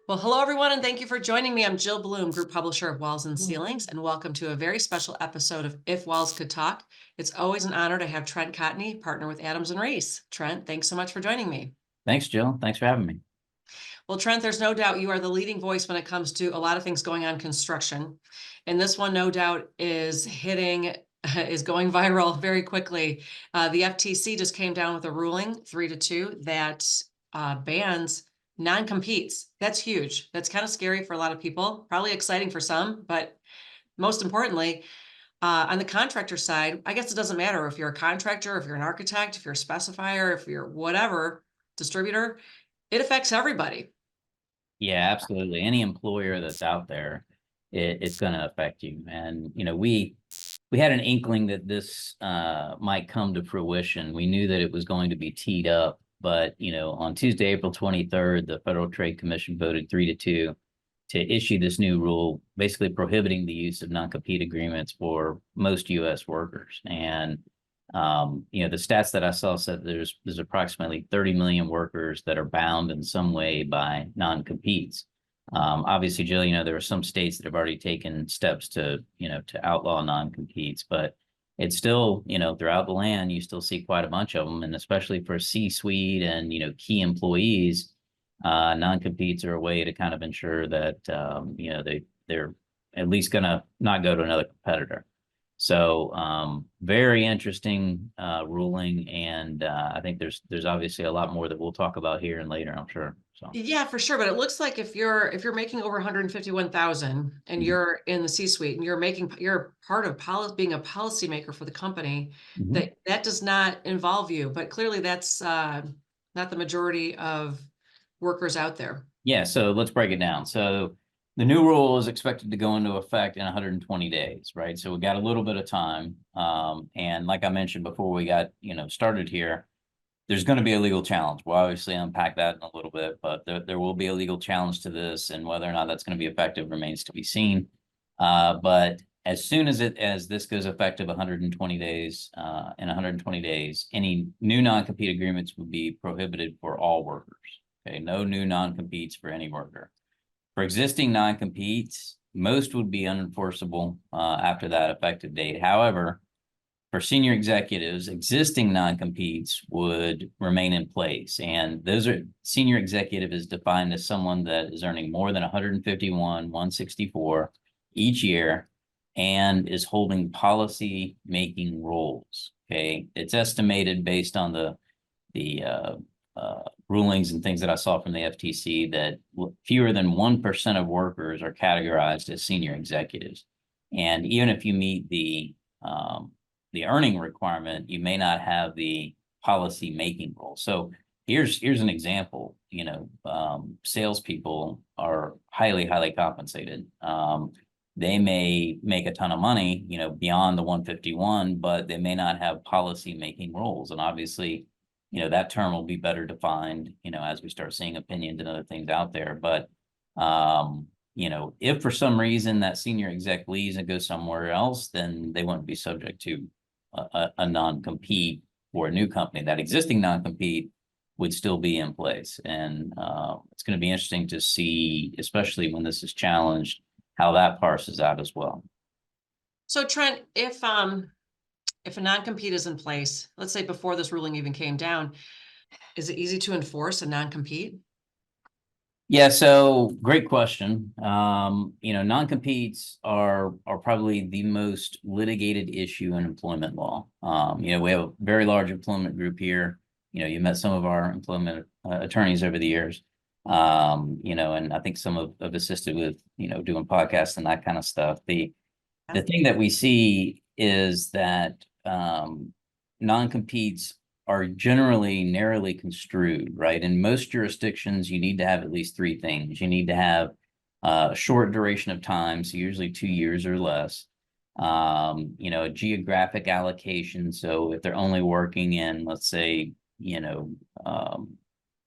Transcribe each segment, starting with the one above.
Well, hello, everyone, and thank you for joining me. I'm Jill Bloom, Group Publisher of Walls and Ceilings, and welcome to a very special episode of If Walls Could Talk. It's always an honor to have Trent Cotney, partner with Adams and Reese. Trent, thanks so much for joining me. Thanks, Jill. Thanks for having me. Well, Trent, there's no doubt you are the leading voice when it comes to a lot of things going on construction. And this one, no doubt, is going viral very quickly. The FTC just came down with a ruling, 3-2, that bans non-competes. That's huge. That's kind of scary for a lot of people, probably exciting for some, but most importantly, on the contractor side, I guess it doesn't matter if you're a contractor, if you're an architect, if you're a specifier, if you're whatever distributor, it affects everybody. Yeah, absolutely. Any employer that's out there, it's going to affect you. And we had an inkling that this might come to fruition. We knew that it was going to be teed up, but on Tuesday, April 23rd, the Federal Trade Commission voted 3-2 to issue this new rule, basically prohibiting the use of non-compete agreements for most U.S. workers. And the stats that I saw said there's approximately 30 million workers that are bound in some way by non-competes. Obviously, Jill, there are some states that have already taken steps to outlaw non-competes, but it's still, throughout the land, you still see quite a bunch of them. And especially for C-suite and, key employees, non-competes are a way to kind of ensure that, they're at least going to not go to another competitor. So very interesting ruling, and I think there's obviously a lot more that we'll talk about here and later, I'm sure. So Yeah, for sure. But it looks like if you're making over 151,000 and you're in the C-suite and you're part of being a policymaker for the company, that does not involve you. But clearly that's not the majority of workers out there. Yeah, so let's break it down. So the new rule is expected to go into effect in 120 days, right? So we got a little bit of time. And like I mentioned before we got, started here, there's going to be a legal challenge. We'll obviously unpack that in a little bit, but there will be a legal challenge to this, and whether or not that's going to be effective remains to be seen. But as soon as this goes effective 120 days, in 120 days, any new non-compete agreements would be prohibited for all workers. Okay, no new non-competes for any worker. For existing non-competes, most would be unenforceable after that effective date. However, for senior executives, existing non-competes would remain in place. And senior executive is defined as someone that is earning more than 151,164 each year and is holding policy making roles. Okay, it's estimated based on the rulings and things that I saw from the FTC that fewer than 1% of workers are categorized as senior executives. And even if you meet the earning requirement, you may not have the policy making role. So here's an example. Salespeople are highly compensated. They may make a ton of money, beyond the 151, but they may not have policy making roles. And obviously, that term will be better defined, as we start seeing opinions and other things out there. But, if for some reason that senior exec leaves and goes somewhere else, then they wouldn't be subject to a non-compete for a new company. That existing non-compete would still be in place. And it's going to be interesting to see, especially when this is challenged, how that parses out as well. So Trent, if a non-compete is in place, let's say before this ruling even came down, is it easy to enforce a non-compete? Yeah, so great question. Non-competes are probably the most litigated issue in employment law. We have a very large employment group here. You met some of our employment attorneys over the years. And I think some have assisted with, doing podcasts and that kind of stuff. The thing that we see is that non-competes are generally narrowly construed, right? In most jurisdictions, you need to have at least three things. You need to have a short duration of time, so usually 2 years or less. A geographic allocation. So if they're only working in, let's say,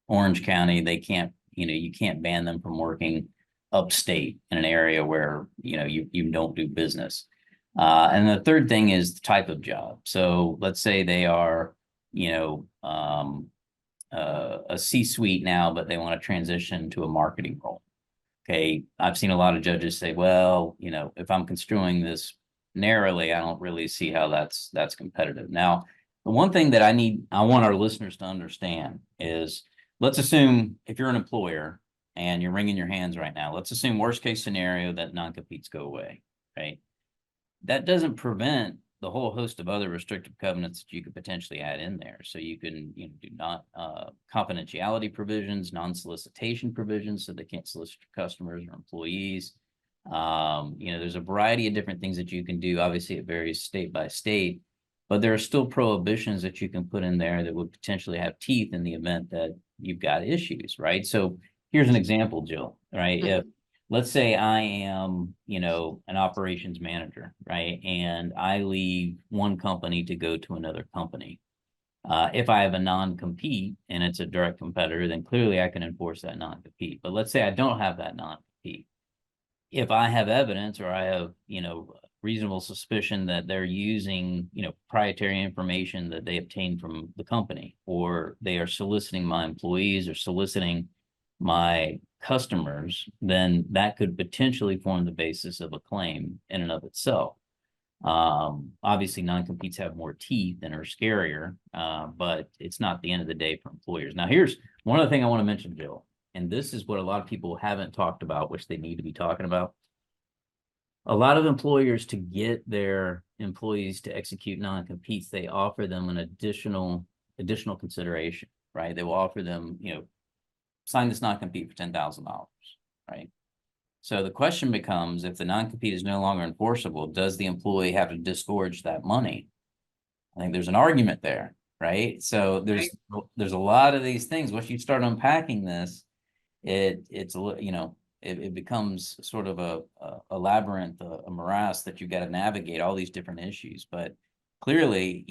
Orange County, they can't, you can't ban them from working upstate in an area where, you don't do business. And the third thing is the type of job. So let's say they are, a C-suite now, but they want to transition to a marketing role. Okay, I've seen a lot of judges say, well, if I'm construing this narrowly, I don't really see how that's competitive. Now, the one thing that I want our listeners to understand is, let's assume if you're an employer and you're wringing your hands right now, let's assume worst case scenario that non-competes go away, right? That doesn't prevent the whole host of other restrictive covenants that you could potentially add in there. So you can, do not confidentiality provisions, non-solicitation provisions, so they can't solicit your customers or employees. There's a variety of different things that you can do. Obviously, it varies state by state, but there are still prohibitions that you can put in there that would potentially have teeth in the event that you've got issues, right? So here's an example, Jill, right? If let's say I am, an operations manager, right? And I leave one company to go to another company. If I have a non-compete and it's a direct competitor, then clearly I can enforce that non-compete. But let's say I don't have that non-compete. If I have evidence or I have, reasonable suspicion that they're using, proprietary information that they obtained from the company, or they are soliciting my employees or soliciting my customers, then that could potentially form the basis of a claim in and of itself. Obviously, non-competes have more teeth and are scarier, but it's not the end of the day for employers. Now, here's one other thing I want to mention, Jill, and this is what a lot of people haven't talked about, which they need to be talking about. A lot of employers, to get their employees to execute non-competes, they offer them an additional consideration, right? They will offer them, sign this non-compete for $10,000, right? So the question becomes, if the non-compete is no longer enforceable, does the employee have to disgorge that money? I think there's an argument there, right? So there's a lot of these things. Once you start unpacking this, it becomes sort of a labyrinth, a morass that you've got to navigate all these different issues. But clearly,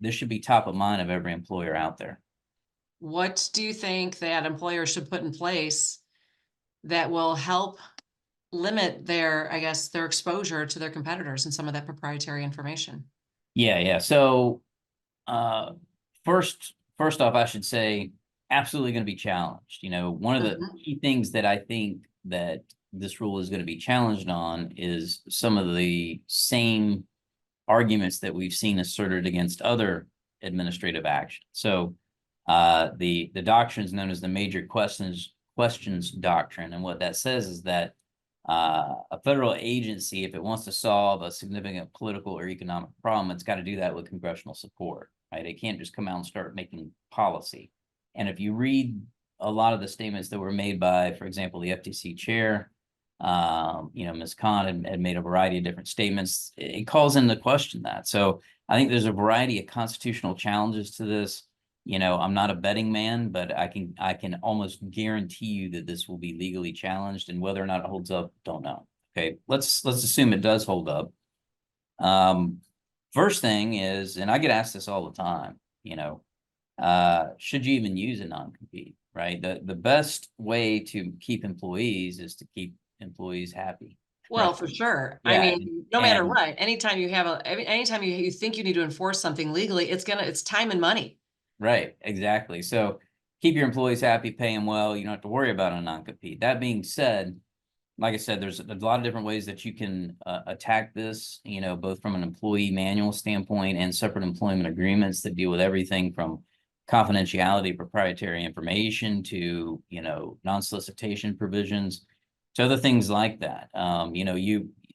this should be top of mind of every employer out there. What do you think that employers should put in place that will help limit their, I guess, their exposure to their competitors and some of that proprietary information? Yeah. So first off, I should say absolutely going to be challenged. One of the key things that I think that this rule is going to be challenged on is some of the same arguments that we've seen asserted against other administrative action. So the doctrine is known as the major questions doctrine. And what that says is that a federal agency, if it wants to solve a significant political or economic problem, it's got to do that with congressional support, right? It can't just come out and start making policy. And if you read a lot of the statements that were made by, for example, the FTC chair, Ms. Khan had made a variety of different statements. It calls into question that. So I think there's a variety of constitutional challenges to this. I'm not a betting man, but I can almost guarantee you that this will be legally challenged, and whether or not it holds up, don't know. Okay, let's assume it does hold up. First thing is, and I get asked this all the time, should you even use a non-compete, right? The best way to keep employees is to keep employees happy. Well, Right? for sure. Yeah, I mean, no matter and what, anytime you have anytime you think you need to enforce something legally, it's time and money. right, exactly. So keep your employees happy, pay them well. You don't have to worry about a non-compete. That being said, like I said, there's a lot of different ways that you can attack this, both from an employee manual standpoint and separate employment agreements that deal with everything from confidentiality, proprietary information to, non-solicitation provisions to other things like that.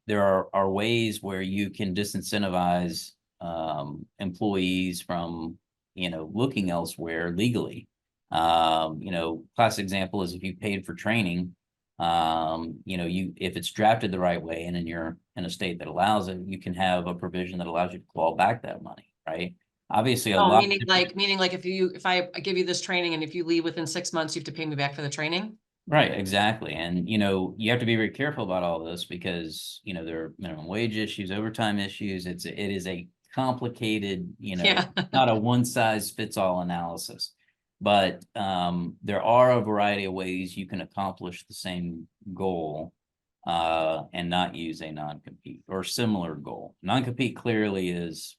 There are ways where you can disincentivize employees from, looking elsewhere legally. Classic example is if you paid for training, if it's drafted the right way and you're in a state that allows it, you can have a provision that allows you to claw back that money, right? Obviously, a Oh, lot. meaning like if I give you this training and if you leave within 6 months, you have to pay me back for the training. Right, exactly. And, you have to be very careful about all this because, there are minimum wage issues, overtime issues. It is a complicated, Yeah. not a one size fits all analysis. But there are a variety of ways you can accomplish the same goal and not use a non-compete or similar goal. Non-compete clearly is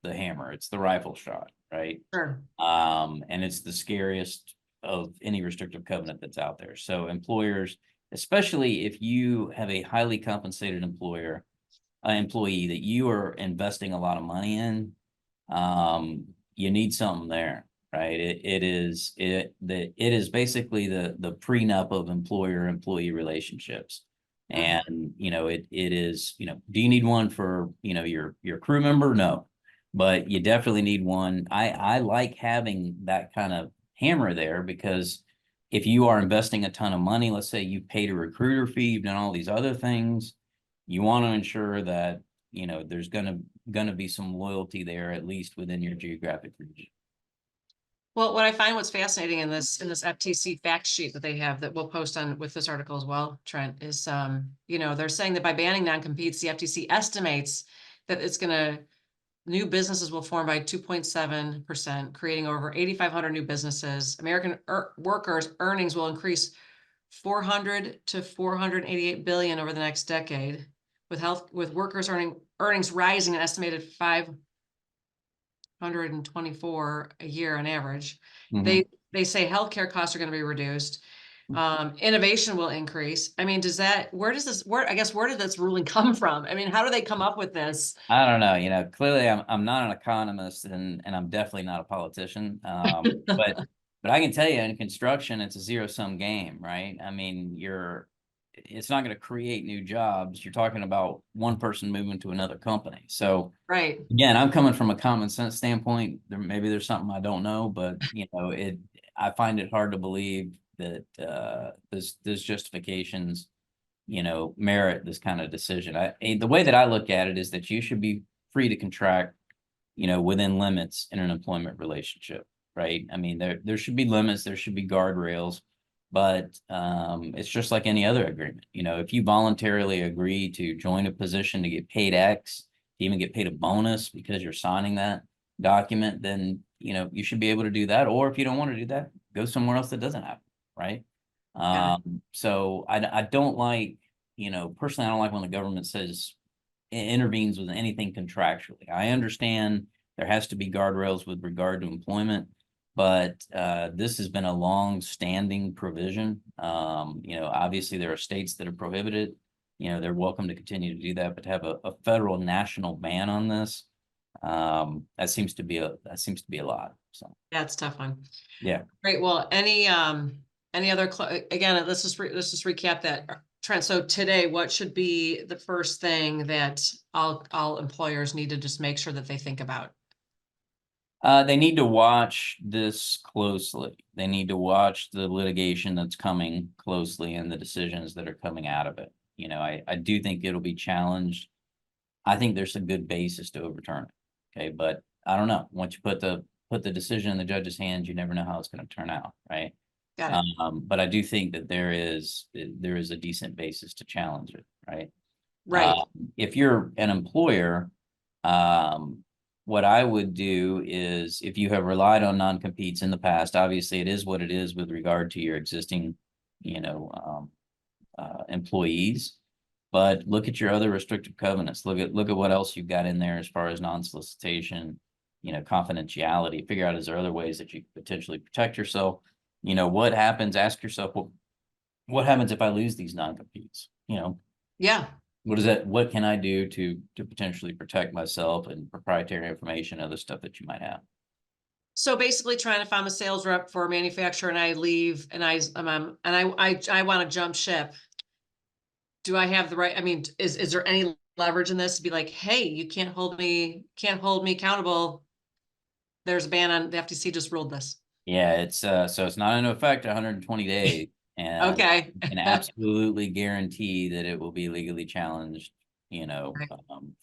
the hammer. It's the rifle shot, right? Sure. And it's the scariest of any restrictive covenant that's out there. So employers, especially if you have a highly compensated employee that you are investing a lot of money in. You need something there, right? It is basically the prenup of employer-employee relationships. Mhm. And, it is, do you need one for, your crew member? No, but you definitely need one. I like having that kind of hammer there, because if you are investing a ton of money, let's say you paid a recruiter fee, you've done all these other things, you want to ensure that, there's gonna be some loyalty there, at least within your geographic region. Well, what I find what's fascinating in this FTC fact sheet that they have that we'll post on with this article as well, Trent, is they're saying that by banning non-competes, the FTC estimates that new businesses will form by 2.7%, creating over 8,500 new businesses. American workers' earnings will increase 400 to 488 billion over the next decade, with workers earnings rising an estimated 524 a year on average. Mhm. They say healthcare costs are going to be reduced. Innovation will increase. I mean, where did this ruling come from? I mean, how do they come up with this? I don't know, clearly I'm not an economist, and I'm definitely not a politician. But I can tell you, in construction, it's a zero-sum game, right? I mean, it's not going to create new jobs. You're talking about one person moving to another company. So Right. again, I'm coming from a common sense standpoint. Maybe there's something I don't know, but I find it hard to believe that this justifications, merit this kind of decision. The way that I look at it is that you should be free to contract, within limits in an employment relationship, right? I mean, there should be limits, there should be guardrails, but it's just like any other agreement. If you voluntarily agree to join a position to get paid X, to even get paid a bonus because you're signing that document, then you should be able to do that. Or if you don't want to do that, go somewhere else that doesn't have it, right? Got it. So I don't like, personally, I don't like when the government says intervenes with anything contractually. I understand there has to be guardrails with regard to employment, but this has been a long-standing provision. Obviously there are states that are prohibited. They're welcome to continue to do that, but to have a federal national ban on this, that seems to be a lot. So That's a tough one. yeah. Great. Well, any other, again, let's just recap that. Trent, so today, what should be the first thing that all employers need to just make sure that they think about? They need to watch this closely. They need to watch the litigation that's coming closely and the decisions that are coming out of it. I do think it'll be challenged. I think there's a good basis to overturn it. Okay, but I don't know. Once you put the decision in the judge's hands, you never know how it's going to turn out, right? Got it. But I do think that there is a decent basis to challenge it, right? Right. If you're an employer, what I would do is, if you have relied on non-competes in the past, obviously it is what it is with regard to your existing, employees. But look at your other restrictive covenants. Look at what else you've got in there as far as non-solicitation, confidentiality. Figure out, is there other ways that you could potentially protect yourself? What happens? Ask yourself, well, what happens if I lose these non-competes? Yeah. What can I do to potentially protect myself and proprietary information, other stuff that you might have? So basically trying if I'm a sales rep for a manufacturer and I leave and I want to jump ship, do I have the right? I mean, is there any leverage in this to be like, hey, you can't hold me accountable. There's a ban on the FTC just ruled this. Yeah, so it's not in effect 120 days, and Okay. you can absolutely guarantee that it will be legally challenged, Right.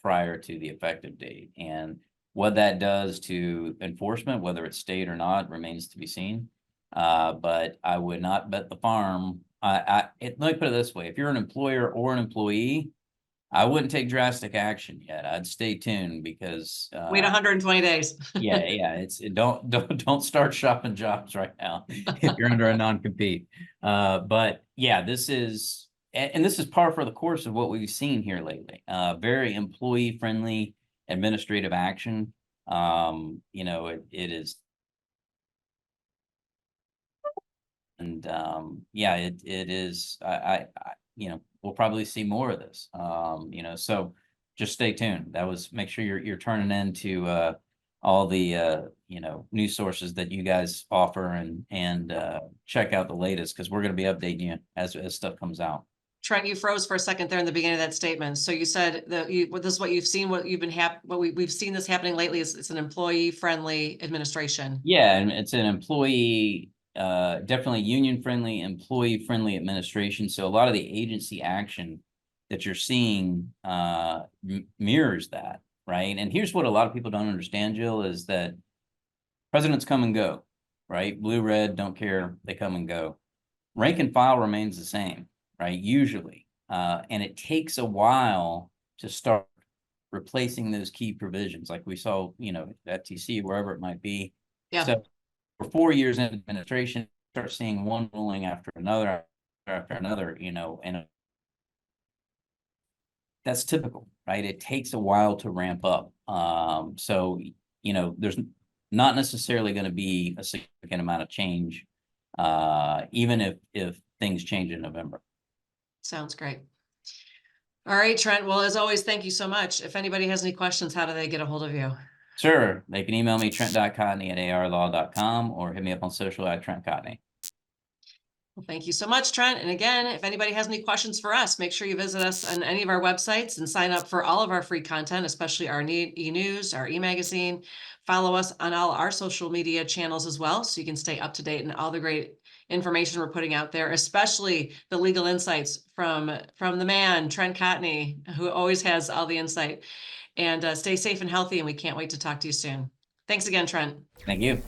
prior to the effective date. And what that does to enforcement, whether it's state or not, remains to be seen. But I would not bet the farm. Let me put it this way: if you're an employer or an employee, I wouldn't take drastic action yet. I'd stay tuned, because Wait 120 days. yeah, don't start shopping jobs right now if you're under a non-compete. But yeah, this is par for the course of what we've seen here lately. Very employee-friendly administrative action. It is yeah, it is, we'll probably see more of this. So just stay tuned. That was, make sure you're turning into all the news sources that you guys offer, and check out the latest, because we're going to be updating you as stuff comes out. Trent, you froze for a second there in the beginning of that statement. So you said that this is what you've seen, what you've been we've seen this happening lately is it's an employee-friendly administration. Yeah, and it's an employee, definitely union-friendly, employee-friendly administration. So a lot of the agency action that you're seeing mirrors that, right? And here's what a lot of people don't understand, Jill, is that presidents come and go, right? Blue, red, don't care, they come and go. Rank and file remains the same, right? Usually. And it takes a while to start replacing those key provisions, like we saw, FTC, wherever it might be. Yeah. So for 4 years in administration, start seeing one ruling after another, and that's typical, right? It takes a while to ramp up. So, there's not necessarily going to be a significant amount of change, even if things change in November. Sounds great. All right, Trent. Well, as always, thank you so much. If anybody has any questions, how do they get a hold of you? Sure. They can email me, trent.cotney@arlaw.com, or hit me up on social at Trent Cotney. Well, thank you so much, Trent. And again, if anybody has any questions for us, make sure you visit us on any of our websites and sign up for all of our free content, especially our e-news, our e-magazine. Follow us on all our social media channels as well, so you can stay up to date on all the great information we're putting out there, especially the legal insights from the man, Trent Cotney, who always has all the insight. And stay safe and healthy, and we can't wait to talk to you soon. Thanks again, Trent. Thank you.